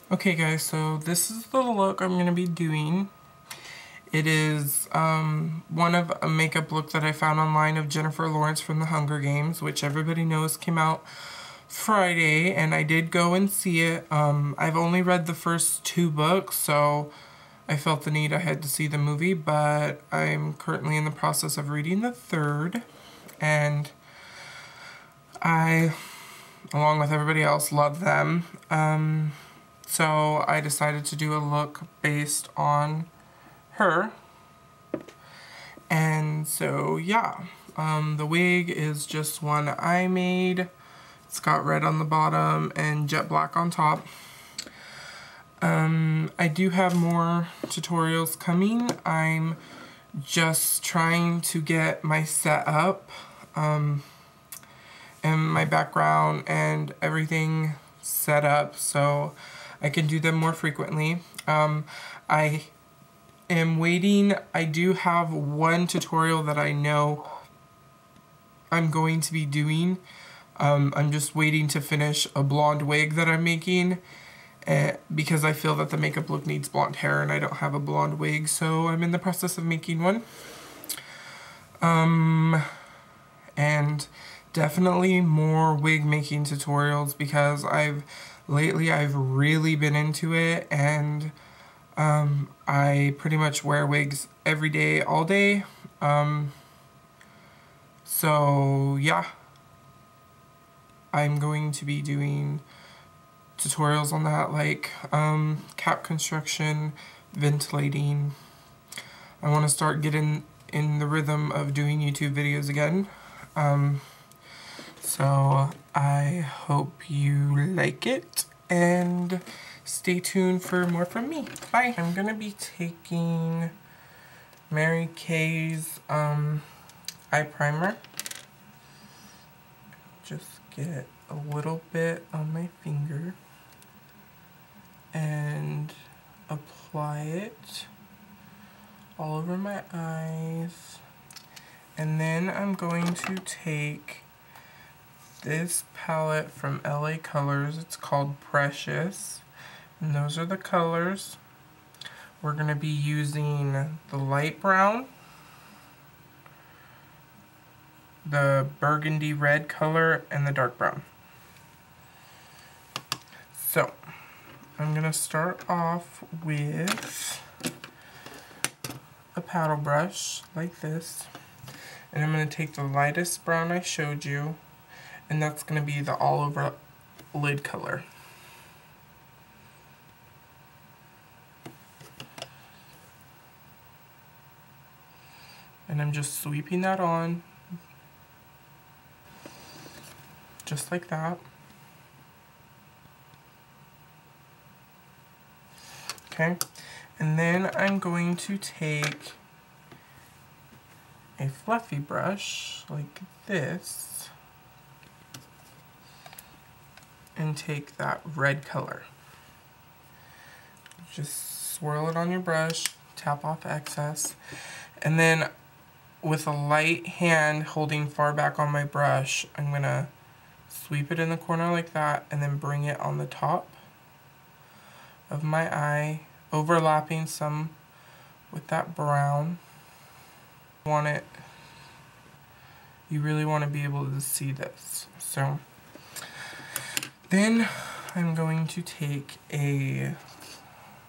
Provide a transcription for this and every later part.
Okay guys, so this is the look I'm going to be doing. It is one of a makeup look that I found online of Jennifer Lawrence from The Hunger Games, which everybody knows came out Friday, and I did go and see it. I've only read the first 2 books, so I felt the need I had to see the movie, but I'm currently in the process of reading the 3rd, and I, along with everybody else, love them. So I decided to do a look based on her. And so, yeah, the wig is just one I made. It's got red on the bottom and jet black on top. I do have more tutorials coming. I'm just trying to get my setup and my background and everything set up so I can do them more frequently. I am waiting. I do have one tutorial that I know I'm going to be doing. I'm just waiting to finish a blonde wig that I'm making because I feel that the makeup look needs blonde hair and I don't have a blonde wig, so I'm in the process of making one. And definitely more wig making tutorials because lately I've really been into it, and I pretty much wear wigs every day, all day. So yeah, I'm going to be doing tutorials on that, like cap construction, ventilating. I want to start getting in the rhythm of doing YouTube videos again. So I hope you like it and stay tuned for more from me. Bye. I'm gonna be taking Mary Kay's eye primer. Just get a little bit on my finger and apply it all over my eyes. And then I'm going to take this palette from LA Colors. It's called Precious. And those are the colors. We're going to be using the light brown, the burgundy red color, and the dark brown. So, I'm going to start off with a paddle brush like this. And I'm going to take the lightest brown I showed you, and that's going to be the all over lid color. And I'm just sweeping that on, just like that. Okay, and then I'm going to take a fluffy brush like this and take that red color. Just swirl it on your brush, tap off excess, and then with a light hand holding far back on my brush, I'm gonna sweep it in the corner like that and then bring it on the top of my eye, overlapping some with that brown. You really want to be able to see this. So then I'm going to take a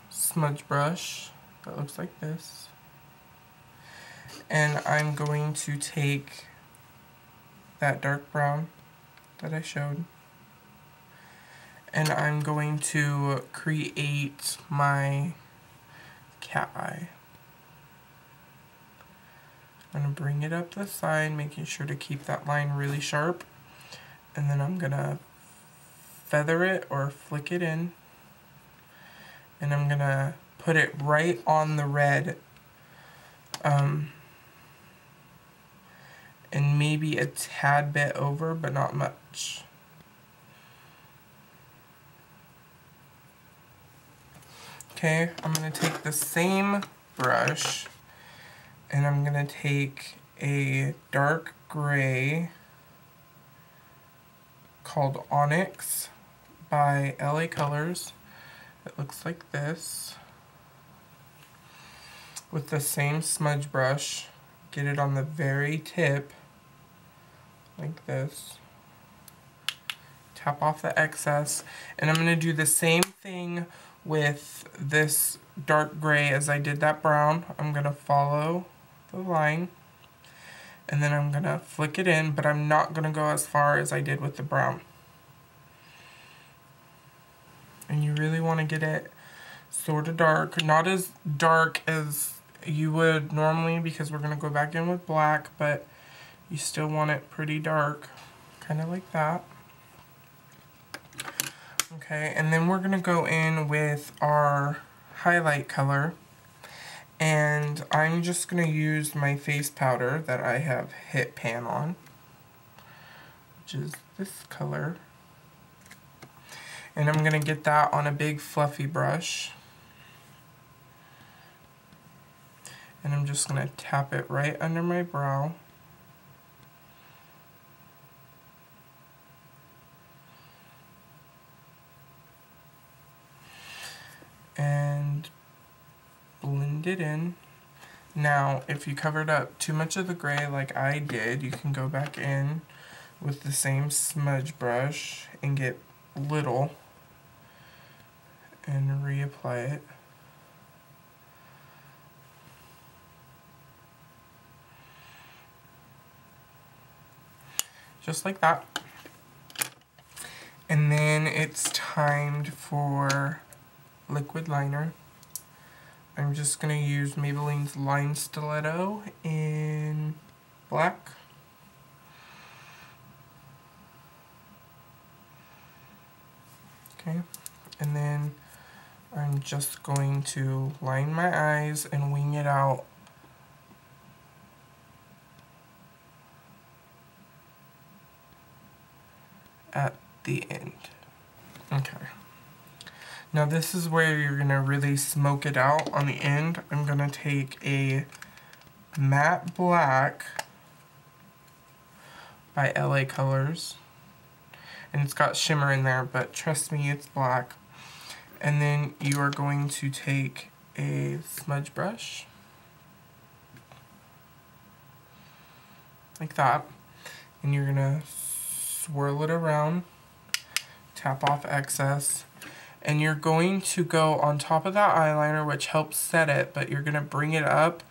smudge brush that looks like this, and I'm going to take that dark brown that I showed, and I'm going to create my cat eye. I'm going to bring it up the side, making sure to keep that line really sharp, and then I'm going to feather it or flick it in, and I'm going to put it right on the red, and maybe a tad bit over, but not much. Okay, I'm going to take the same brush, and I'm going to take a dark gray called Onyx by LA Colors, It looks like this. With the same smudge brush, get it on the very tip, like this. Tap off the excess, and I'm going to do the same thing with this dark gray as I did that brown. I'm going to follow the line, and then I'm going to flick it in, but I'm not going to go as far as I did with the brown. And you really want to get it sort of dark, not as dark as you would normally because we're going to go back in with black, but you still want it pretty dark, kind of like that. Okay, and then we're going to go in with our highlight color, and I'm just going to use my face powder that I have hit pan on, which is this color, and I'm going to get that on a big fluffy brush, and I'm just going to tap it right under my brow. And blend it in. Now, if you covered up too much of the gray like I did, you can go back in with the same smudge brush and get little and reapply it. Just like that. And then it's timed for liquid liner. I'm just going to use Maybelline's Line Stiletto in black. Okay, and then I'm just going to line my eyes and wing it out at the end. Okay. Now this is where you're going to really smoke it out on the end. I'm going to take a matte black by LA Colors. And it's got shimmer in there, but trust me, it's black. And then you are going to take a smudge brush, like that. And you're going to swirl it around, tap off excess. And you're going to go on top of that eyeliner, which helps set it, but you're going to bring it up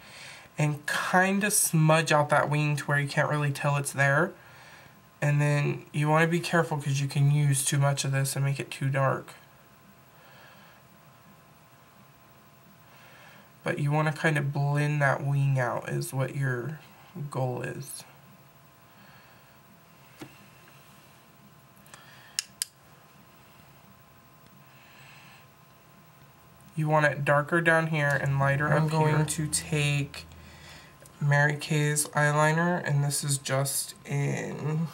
and kind of smudge out that wing to where you can't really tell it's there. And then you want to be careful because you can use too much of this and make it too dark. But you want to kind of blend that wing out is what your goal is. You want it darker down here and lighter up here. I'm going to take Mary Kay's eyeliner, and this is just in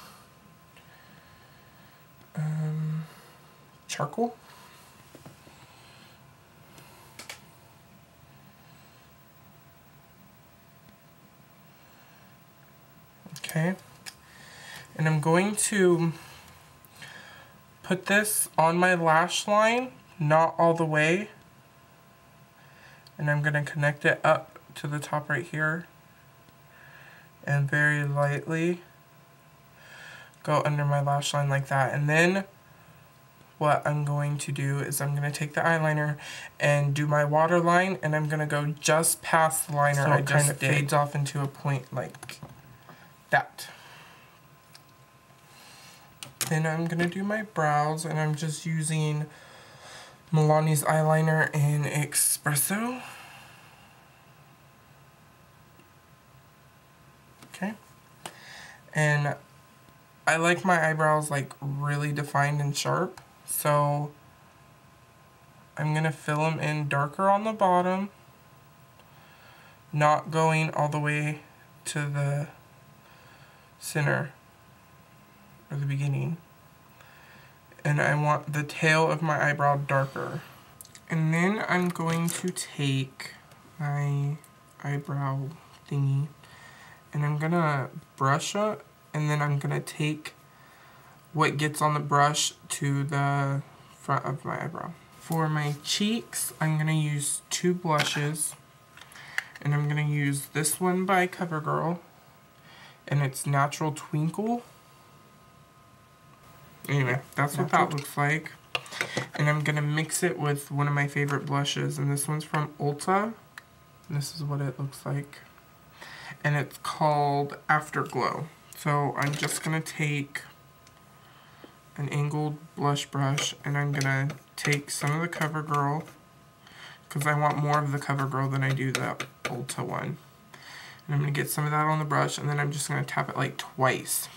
charcoal. Okay. And I'm going to put this on my lash line, not all the way. And I'm going to connect it up to the top right here and very lightly go under my lash line like that. And then what I'm going to do is I'm going to take the eyeliner and do my waterline, and I'm going to go just past the liner. So it kind of fades off into a point like that. Then I'm going to do my brows, and I'm just using Milani's eyeliner in Espresso. Okay. And I like my eyebrows like really defined and sharp, so I'm going to fill them in darker on the bottom, not going all the way to the center or the beginning. And I want the tail of my eyebrow darker. And then I'm going to take my eyebrow thingy and I'm gonna brush it, and then I'm gonna take what gets on the brush to the front of my eyebrow. For my cheeks, I'm going to use 2 blushes. And I'm going to use this one by CoverGirl. And it's Natural Twinkle. Anyway, that's what that looks like. And I'm going to mix it with one of my favorite blushes. And this one's from Ulta. And this is what it looks like. And it's called Afterglow. So I'm just going to take an angled blush brush, and I'm going to take some of the CoverGirl, because I want more of the CoverGirl than I do the Ulta one. And I'm going to get some of that on the brush, and then I'm just going to tap it like twice.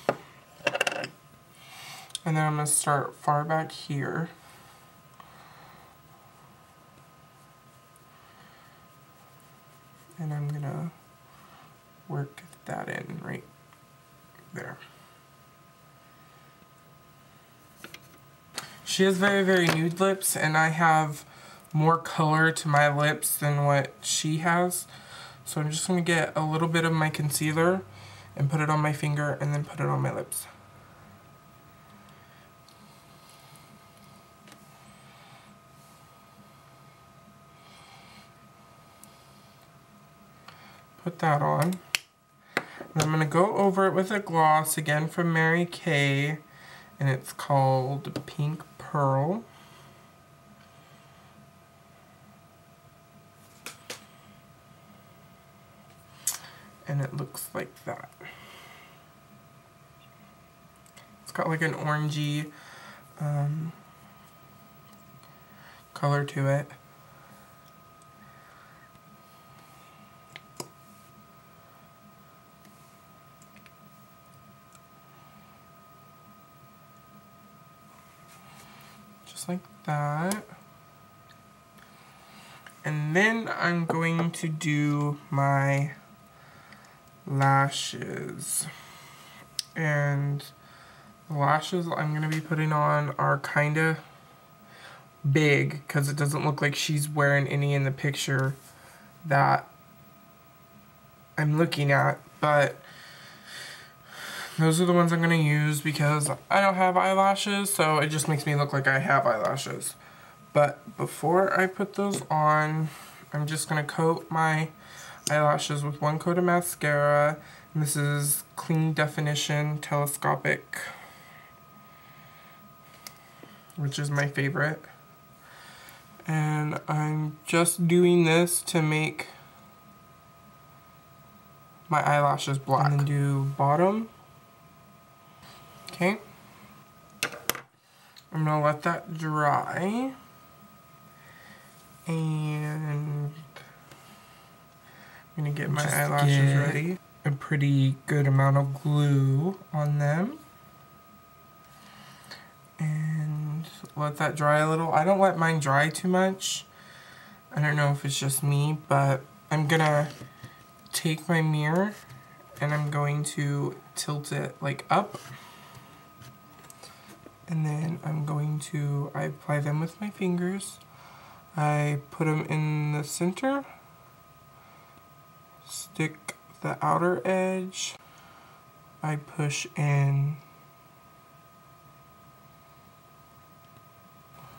And then I'm going to start far back here. And I'm going to work that in right there. She has very, very nude lips, and I have more color to my lips than what she has. So I'm just going to get a little bit of my concealer and put it on my finger and then put it on my lips. Put that on. And I'm going to go over it with a gloss, again from Mary Kay, and it's called Pink Pearl. And it looks like that. It's got like an orangey color to it. Just like that. And then I'm going to do my lashes. And the lashes I'm going to be putting on are kind of big because it doesn't look like she's wearing any in the picture that I'm looking at, but those are the ones I'm going to use because I don't have eyelashes, so it just makes me look like I have eyelashes. But before I put those on, I'm just going to coat my eyelashes with 1 coat of mascara. And this is Clean Definition Telescopic, which is my favorite. And I'm just doing this to make my eyelashes black. And then do bottom. Okay. I'm going to let that dry. And I'm going to get my eyelashes ready. A pretty good amount of glue on them. And let that dry a little. I don't let mine dry too much. I don't know if it's just me, but I'm going to take my mirror and I'm going to tilt it like up. And then I'm going to, I apply them with my fingers. I put them in the center. Stick the outer edge. I push in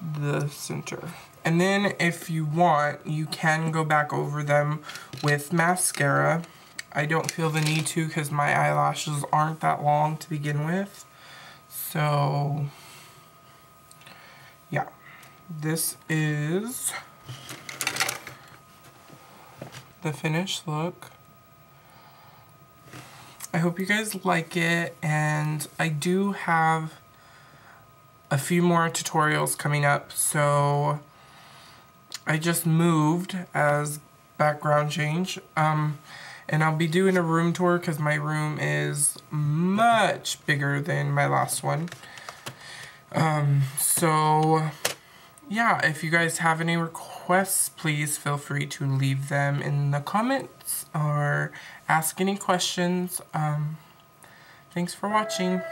the center. And then if you want, you can go back over them with mascara. I don't feel the need to because my eyelashes aren't that long to begin with. So, yeah. This is the finished look. I hope you guys like it, and I do have a few more tutorials coming up, so I just moved as background change, and I'll be doing a room tour because my room is much bigger than my last one. So yeah, if you guys have any requests, please feel free to leave them in the comments or ask any questions. Thanks for watching.